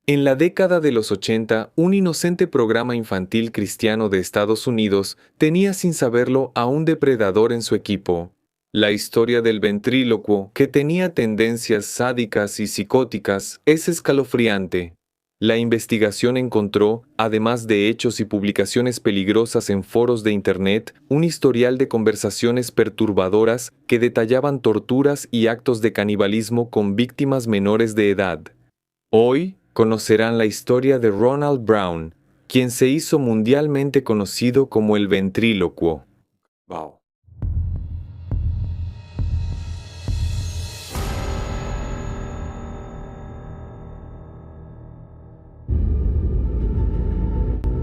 En la década de los 80, un inocente programa infantil cristiano de Estados Unidos tenía sin saberlo a un depredador en su equipo. La historia del ventrílocuo, que tenía tendencias sádicas y psicóticas, es escalofriante. La investigación encontró, además de hechos y publicaciones peligrosas en foros de Internet, un historial de conversaciones perturbadoras que detallaban torturas y actos de canibalismo con víctimas menores de edad. Hoy conocerán la historia de Ronald Brown, quien se hizo mundialmente conocido como el ventrílocuo. Wow.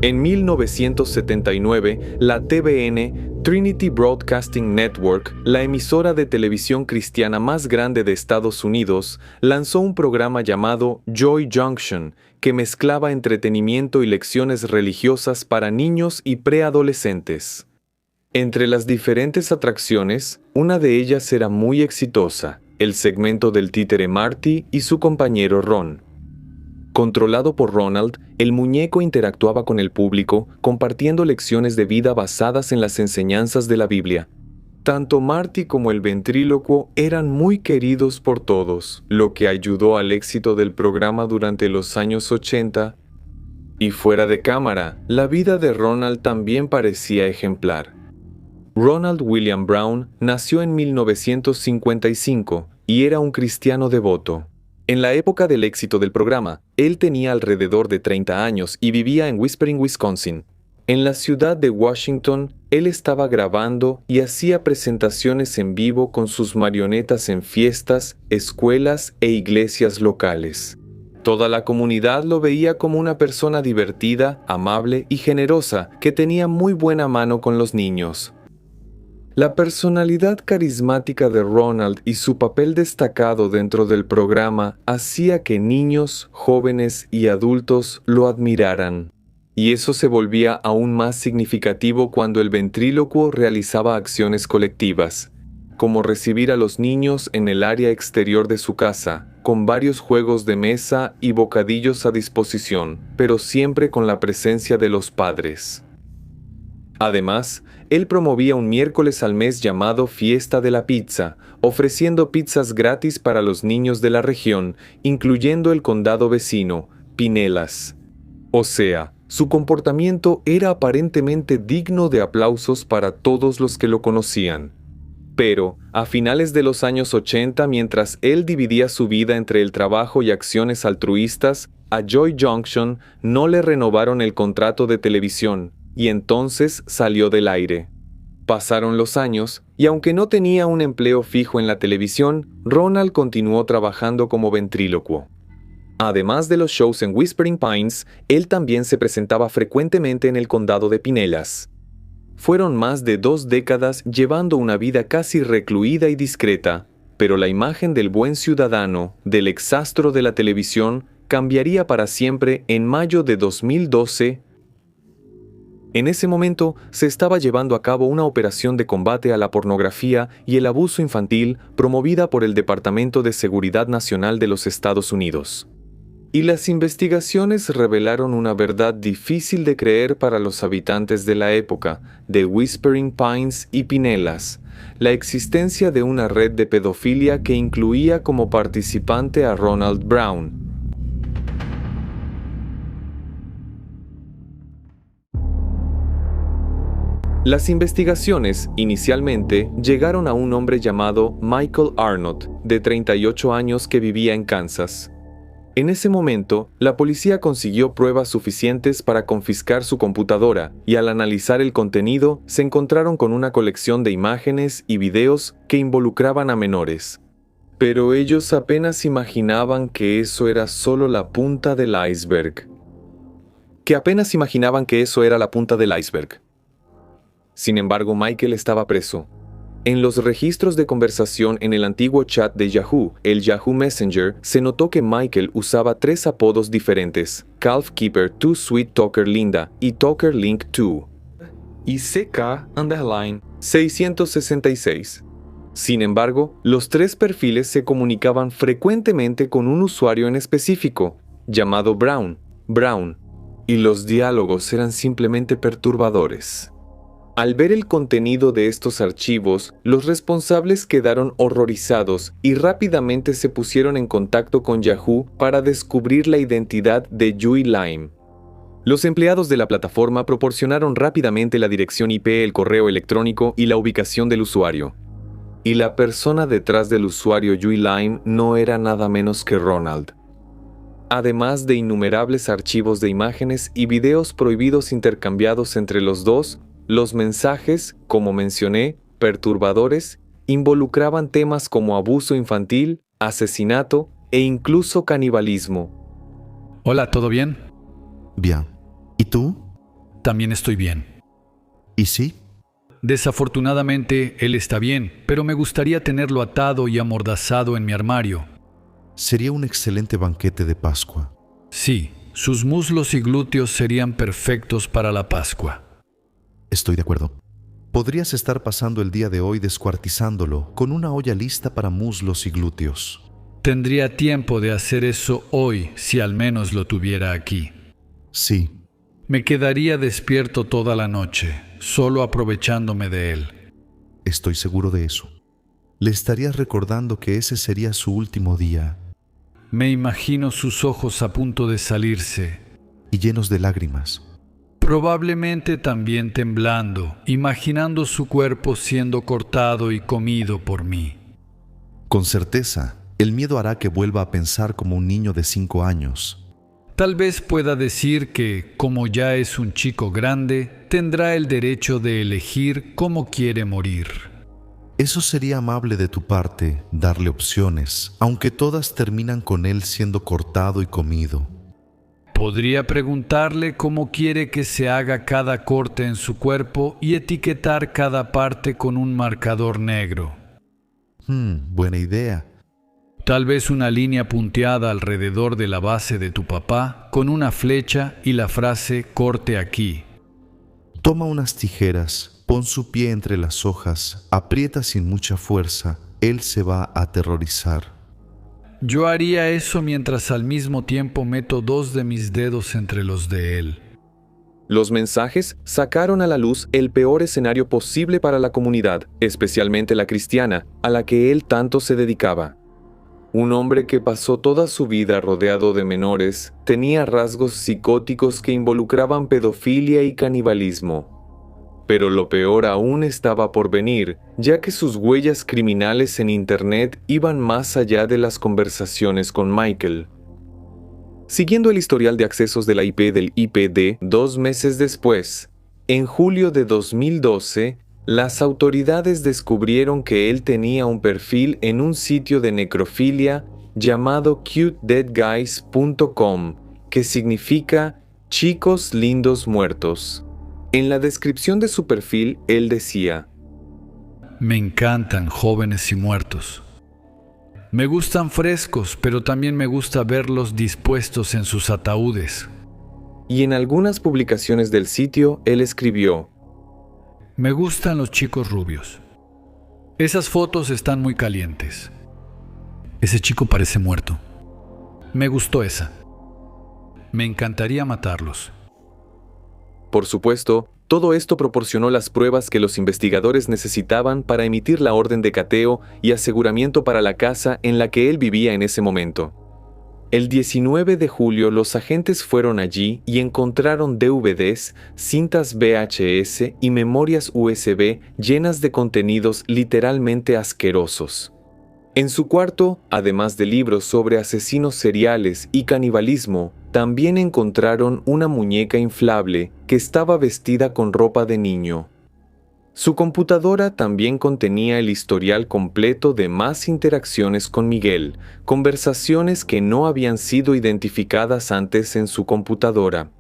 En 1979, la TBN, Trinity Broadcasting Network, la emisora de televisión cristiana más grande de Estados Unidos, lanzó un programa llamado Joy Junction, que mezclaba entretenimiento y lecciones religiosas para niños y preadolescentes. Entre las diferentes atracciones, una de ellas era muy exitosa, el segmento del títere Marty y su compañero Ron. Controlado por Ronald, el muñeco interactuaba con el público, compartiendo lecciones de vida basadas en las enseñanzas de la Biblia. Tanto Marty como el ventrílocuo eran muy queridos por todos, lo que ayudó al éxito del programa durante los años 80. Y fuera de cámara, la vida de Ronald también parecía ejemplar. Ronald William Brown nació en 1955 y era un cristiano devoto. En la época del éxito del programa, él tenía alrededor de 30 años y vivía en Whispering, Wisconsin. En la ciudad de Washington, él estaba grabando y hacía presentaciones en vivo con sus marionetas en fiestas, escuelas e iglesias locales. Toda la comunidad lo veía como una persona divertida, amable y generosa que tenía muy buena mano con los niños. La personalidad carismática de Ronald y su papel destacado dentro del programa hacía que niños, jóvenes y adultos lo admiraran. Y eso se volvía aún más significativo cuando el ventrílocuo realizaba acciones colectivas, como recibir a los niños en el área exterior de su casa, con varios juegos de mesa y bocadillos a disposición, pero siempre con la presencia de los padres. Además, él promovía un miércoles al mes llamado Fiesta de la Pizza, ofreciendo pizzas gratis para los niños de la región, incluyendo el condado vecino, Pinellas. O sea, su comportamiento era aparentemente digno de aplausos para todos los que lo conocían. Pero, a finales de los años 80, mientras él dividía su vida entre el trabajo y acciones altruistas, a Joy Junction no le renovaron el contrato de televisión, y entonces salió del aire. Pasaron los años, y aunque no tenía un empleo fijo en la televisión, Ronald continuó trabajando como ventrílocuo. Además de los shows en Whispering Pines, él también se presentaba frecuentemente en el condado de Pinellas. Fueron más de 2 décadas llevando una vida casi recluida y discreta, pero la imagen del buen ciudadano, del exastro de la televisión, cambiaría para siempre en mayo de 2012. En ese momento se estaba llevando a cabo una operación de combate a la pornografía y el abuso infantil promovida por el Departamento de Seguridad Nacional de los Estados Unidos. Y las investigaciones revelaron una verdad difícil de creer para los habitantes de la época, de Whispering Pines y Pinellas, la existencia de una red de pedofilia que incluía como participante a Ronald Brown. Las investigaciones, inicialmente, llegaron a un hombre llamado Michael Arnott, de 38 años que vivía en Kansas. En ese momento, la policía consiguió pruebas suficientes para confiscar su computadora y al analizar el contenido, se encontraron con una colección de imágenes y videos que involucraban a menores. Pero ellos apenas imaginaban que eso era solo la punta del iceberg. Sin embargo, Michael estaba preso. En los registros de conversación en el antiguo chat de Yahoo, el Yahoo Messenger, se notó que Michael usaba 3 apodos diferentes: Calf Keeper 2 Sweet Talker Linda y Talker Link 2 y CK_666. Sin embargo, los 3 perfiles se comunicaban frecuentemente con un usuario en específico, llamado Brown, y los diálogos eran simplemente perturbadores. Al ver el contenido de estos archivos, los responsables quedaron horrorizados y rápidamente se pusieron en contacto con Yahoo para descubrir la identidad de Yui Lime. Los empleados de la plataforma proporcionaron rápidamente la dirección IP, el correo electrónico y la ubicación del usuario. Y la persona detrás del usuario Yui Lime no era nada menos que Ronald. Además de innumerables archivos de imágenes y videos prohibidos intercambiados entre los dos, los mensajes, como mencioné, perturbadores, involucraban temas como abuso infantil, asesinato e incluso canibalismo. Hola, ¿todo bien? Bien. ¿Y tú? También estoy bien. ¿Y sí? Desafortunadamente, él está bien, pero me gustaría tenerlo atado y amordazado en mi armario. Sería un excelente banquete de Pascua. Sí, sus muslos y glúteos serían perfectos para la Pascua. Estoy de acuerdo. Podrías estar pasando el día de hoy descuartizándolo con una olla lista para muslos y glúteos. Tendría tiempo de hacer eso hoy si al menos lo tuviera aquí. Sí. Me quedaría despierto toda la noche, solo aprovechándome de él. Estoy seguro de eso. Le estarías recordando que ese sería su último día. Me imagino sus ojos a punto de salirse. Y llenos de lágrimas. Probablemente también temblando, imaginando su cuerpo siendo cortado y comido por mí. Con certeza, el miedo hará que vuelva a pensar como un niño de 5 años. Tal vez pueda decir que, como ya es un chico grande, tendrá el derecho de elegir cómo quiere morir. Eso sería amable de tu parte, darle opciones, aunque todas terminan con él siendo cortado y comido. Podría preguntarle cómo quiere que se haga cada corte en su cuerpo y etiquetar cada parte con un marcador negro. Buena idea. Tal vez una línea punteada alrededor de la base de tu papá con una flecha y la frase «corte aquí». Toma unas tijeras, pon su pie entre las hojas, aprieta sin mucha fuerza, él se va a aterrorizar. Yo haría eso mientras al mismo tiempo meto 2 de mis dedos entre los de él. Los mensajes sacaron a la luz el peor escenario posible para la comunidad, especialmente la cristiana, a la que él tanto se dedicaba. Un hombre que pasó toda su vida rodeado de menores tenía rasgos psicóticos que involucraban pedofilia y canibalismo. Pero lo peor aún estaba por venir, ya que sus huellas criminales en Internet iban más allá de las conversaciones con Michael. Siguiendo el historial de accesos de la IP del IPD, 2 meses después, en julio de 2012, las autoridades descubrieron que él tenía un perfil en un sitio de necrofilia llamado cutedeadguys.com, que significa chicos lindos muertos. En la descripción de su perfil, él decía: Me encantan jóvenes y muertos. Me gustan frescos, pero también me gusta verlos dispuestos en sus ataúdes. Y en algunas publicaciones del sitio, él escribió: Me gustan los chicos rubios. Esas fotos están muy calientes. Ese chico parece muerto. Me gustó esa. Me encantaría matarlos. Por supuesto, todo esto proporcionó las pruebas que los investigadores necesitaban para emitir la orden de cateo y aseguramiento para la casa en la que él vivía en ese momento. El 19 de julio los agentes fueron allí y encontraron DVDs, cintas VHS y memorias USB llenas de contenidos literalmente asquerosos. En su cuarto, además de libros sobre asesinos seriales y canibalismo, también encontraron una muñeca inflable que estaba vestida con ropa de niño. Su computadora también contenía el historial completo de más interacciones con Miguel, conversaciones que no habían sido identificadas antes en su computadora.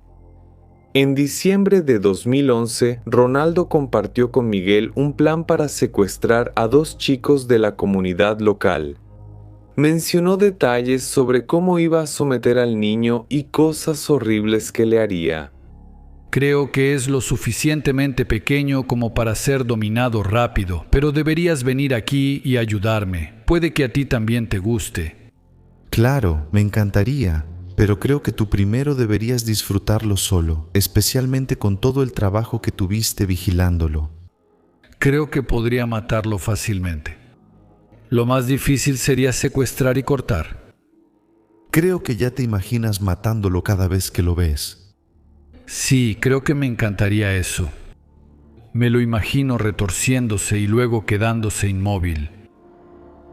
En diciembre de 2011, Ronaldo compartió con Miguel un plan para secuestrar a 2 chicos de la comunidad local. Mencionó detalles sobre cómo iba a someter al niño y cosas horribles que le haría. Creo que es lo suficientemente pequeño como para ser dominado rápido, pero deberías venir aquí y ayudarme. Puede que a ti también te guste. Claro, me encantaría. Pero creo que tú primero deberías disfrutarlo solo, especialmente con todo el trabajo que tuviste vigilándolo. Creo que podría matarlo fácilmente. Lo más difícil sería secuestrar y cortar. Creo que ya te imaginas matándolo cada vez que lo ves. Sí, creo que me encantaría eso. Me lo imagino retorciéndose y luego quedándose inmóvil.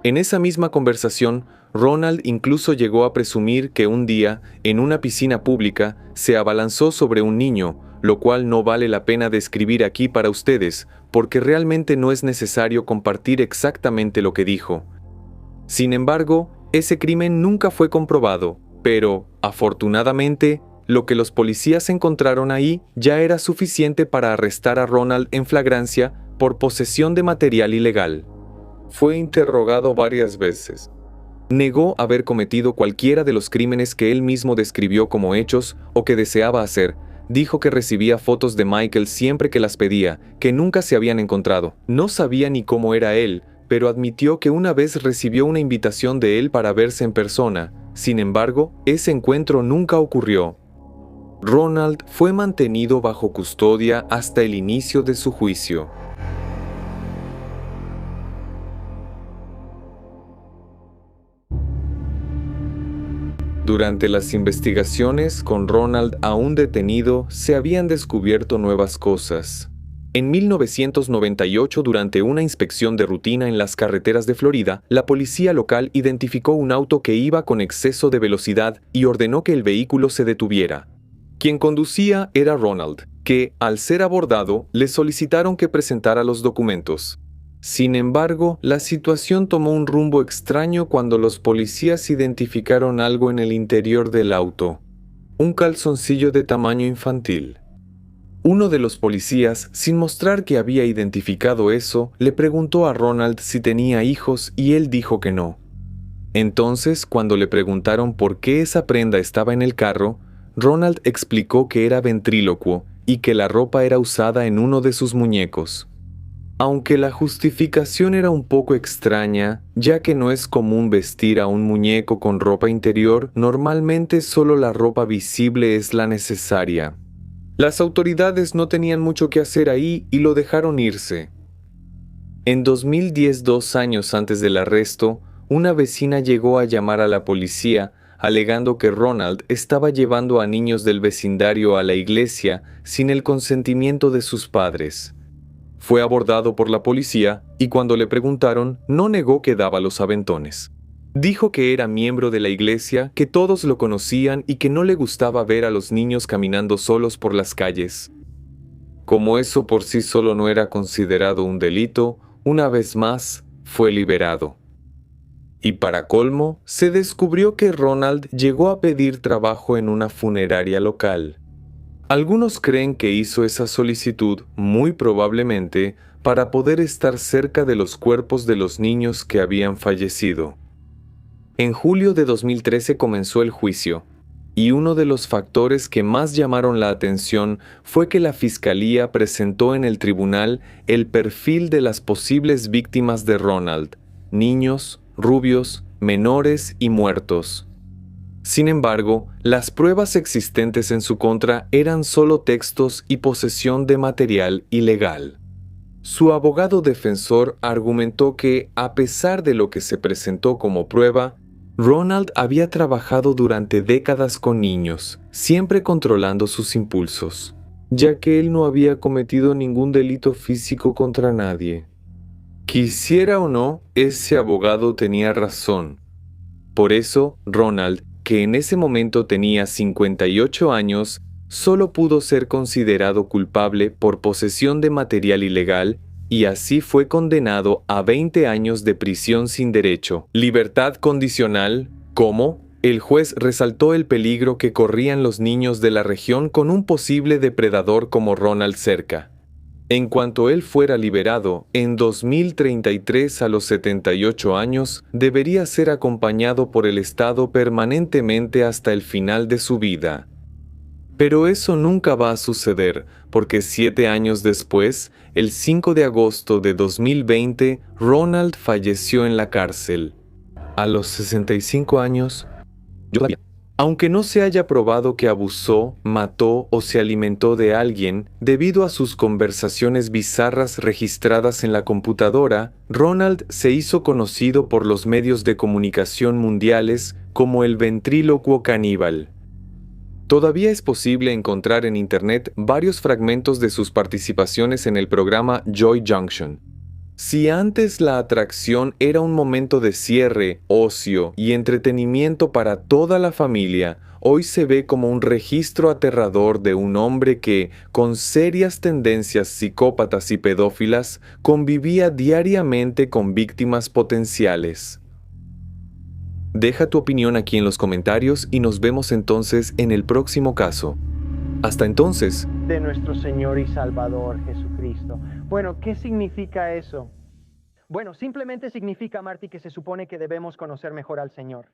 En esa misma conversación, Ronald incluso llegó a presumir que un día, en una piscina pública, se abalanzó sobre un niño, lo cual no vale la pena describir aquí para ustedes, porque realmente no es necesario compartir exactamente lo que dijo. Sin embargo, ese crimen nunca fue comprobado, pero, afortunadamente, lo que los policías encontraron ahí ya era suficiente para arrestar a Ronald en flagrancia por posesión de material ilegal. Fue interrogado varias veces. Negó haber cometido cualquiera de los crímenes que él mismo describió como hechos o que deseaba hacer. Dijo que recibía fotos de Michael siempre que las pedía, que nunca se habían encontrado. No sabía ni cómo era él, pero admitió que una vez recibió una invitación de él para verse en persona. Sin embargo, ese encuentro nunca ocurrió. Ronald fue mantenido bajo custodia hasta el inicio de su juicio. Durante las investigaciones con Ronald aún detenido, se habían descubierto nuevas cosas. En 1998, durante una inspección de rutina en las carreteras de Florida, la policía local identificó un auto que iba con exceso de velocidad y ordenó que el vehículo se detuviera. Quien conducía era Ronald, que, al ser abordado, le solicitaron que presentara los documentos. Sin embargo, la situación tomó un rumbo extraño cuando los policías identificaron algo en el interior del auto: un calzoncillo de tamaño infantil. Uno de los policías, sin mostrar que había identificado eso, le preguntó a Ronald si tenía hijos y él dijo que no. Entonces, cuando le preguntaron por qué esa prenda estaba en el carro, Ronald explicó que era ventrílocuo y que la ropa era usada en uno de sus muñecos. Aunque la justificación era un poco extraña, ya que no es común vestir a un muñeco con ropa interior, normalmente solo la ropa visible es la necesaria. Las autoridades no tenían mucho que hacer ahí y lo dejaron irse. En 2010, 2 años antes del arresto, una vecina llegó a llamar a la policía alegando que Ronald estaba llevando a niños del vecindario a la iglesia sin el consentimiento de sus padres. Fue abordado por la policía y cuando le preguntaron, no negó que daba los aventones. Dijo que era miembro de la iglesia, que todos lo conocían y que no le gustaba ver a los niños caminando solos por las calles. Como eso por sí solo no era considerado un delito, una vez más fue liberado. Y para colmo, se descubrió que Ronald llegó a pedir trabajo en una funeraria local. Algunos creen que hizo esa solicitud, muy probablemente, para poder estar cerca de los cuerpos de los niños que habían fallecido. En julio de 2013 comenzó el juicio, y uno de los factores que más llamaron la atención fue que la fiscalía presentó en el tribunal el perfil de las posibles víctimas de Ronald: niños, rubios, menores y muertos. Sin embargo, las pruebas existentes en su contra eran solo textos y posesión de material ilegal. Su abogado defensor argumentó que, a pesar de lo que se presentó como prueba, Ronald había trabajado durante décadas con niños, siempre controlando sus impulsos, ya que él no había cometido ningún delito físico contra nadie. Quisiera o no, ese abogado tenía razón. Por eso, Ronald, que en ese momento tenía 58 años, solo pudo ser considerado culpable por posesión de material ilegal y así fue condenado a 20 años de prisión sin derecho, libertad condicional, como el juez resaltó el peligro que corrían los niños de la región con un posible depredador como Ronald cerca. En cuanto él fuera liberado, en 2033 a los 78 años, debería ser acompañado por el Estado permanentemente hasta el final de su vida. Pero eso nunca va a suceder, porque 7 años después, el 5 de agosto de 2020, Ronald falleció en la cárcel. A los 65 años, yo sabía. Aunque no se haya probado que abusó, mató o se alimentó de alguien, debido a sus conversaciones bizarras registradas en la computadora, Ronald se hizo conocido por los medios de comunicación mundiales como el ventrílocuo caníbal. Todavía es posible encontrar en Internet varios fragmentos de sus participaciones en el programa Joy Junction. Si antes la atracción era un momento de cierre, ocio y entretenimiento para toda la familia, hoy se ve como un registro aterrador de un hombre que, con serias tendencias psicópatas y pedófilas, convivía diariamente con víctimas potenciales. Deja tu opinión aquí en los comentarios y nos vemos entonces en el próximo caso. Hasta entonces. De nuestro Señor y Salvador Jesucristo. Bueno, ¿qué significa eso? Bueno, simplemente significa, Marty, que se supone que debemos conocer mejor al Señor.